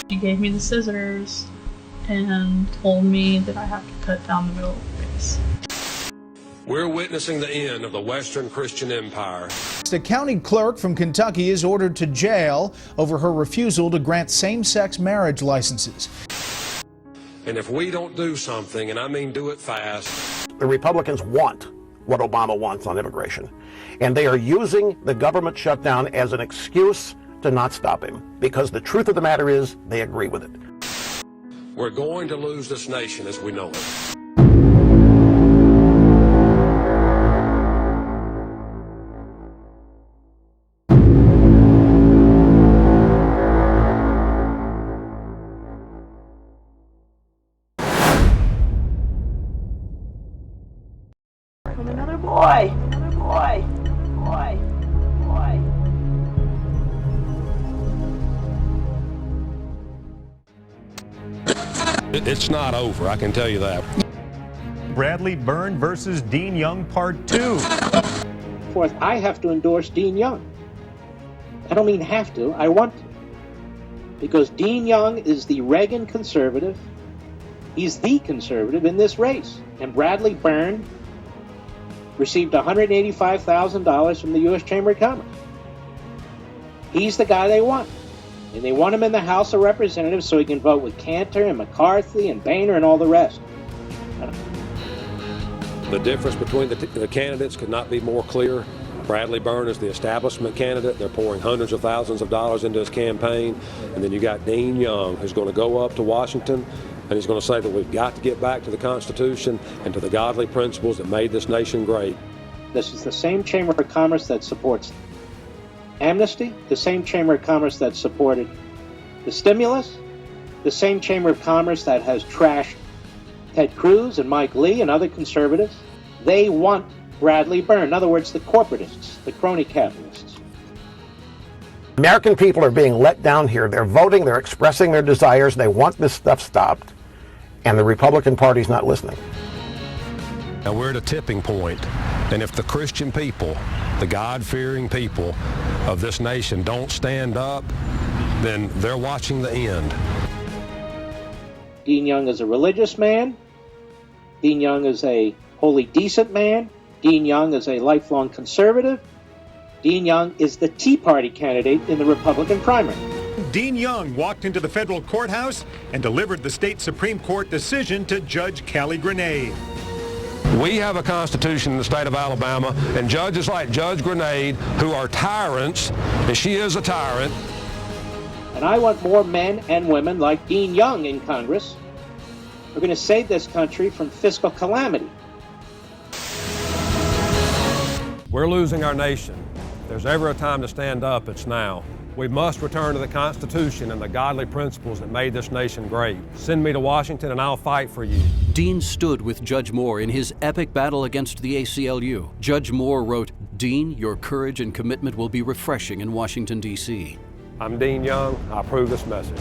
He gave me the scissors and told me that I have to cut down the middle of the face. We're witnessing the end of the Western Christian Empire. The county clerk from Kentucky is ordered to jail over her refusal to grant same-sex marriage licenses. And if we don't do something, and I mean do it fast. The Republicans want what Obama wants on immigration, and they are using the government shutdown as an excuse to not stop him, because the truth of the matter is they agree with it. We're going to lose this nation as we know it. Another boy, another boy, boy, boy. It's not over, I can tell you that. Bradley Byrne versus Dean Young, Part 2. Fourth, I have to endorse Dean Young. I don't mean have to, I want to. Because Dean Young is the Reagan conservative. He's the conservative in this race. And Bradley Byrne received $185,000 from the U.S. Chamber of Commerce. He's the guy they want. And they want him in the House of Representatives so he can vote with Cantor and McCarthy and Boehner and all the rest. The difference between the candidates could not be more clear. Bradley Byrne is the establishment candidate. They're pouring hundreds of thousands of dollars into his campaign. And then you got Dean Young, who's going to go up to Washington, and he's going to say that we've got to get back to the Constitution and to the godly principles that made this nation great. This is the same Chamber of Commerce that supports amnesty, the same Chamber of Commerce that supported the stimulus, the same Chamber of Commerce that has trashed Ted Cruz and Mike Lee and other conservatives. They want Bradley Byrne. In other words, the corporatists, the crony capitalists. American people are being let down here. They're voting, they're expressing their desires, they want this stuff stopped, and the Republican Party's not listening. Now we're at a tipping point, and if the Christian people, the God-fearing people of this nation don't stand up, then they're watching the end. Dean Young is a religious man. Dean Young is a wholly decent man. Dean Young is a lifelong conservative. Dean Young is the Tea Party candidate in the Republican primary. Dean Young walked into the federal courthouse and delivered the state Supreme Court decision to Judge Callie Grenade. We have a constitution in the state of Alabama, and judges like Judge Grenade, who are tyrants, and she is a tyrant. And I want more men and women like Dean Young in Congress who are going to save this country from fiscal calamity. We're losing our nation. If there's ever a time to stand up, it's now. We must return to the Constitution and the godly principles that made this nation great. Send me to Washington and I'll fight for you. Dean stood with Judge Moore in his epic battle against the ACLU. Judge Moore wrote, "Dean, your courage and commitment will be refreshing in Washington, D.C." I'm Dean Young. I approve this message.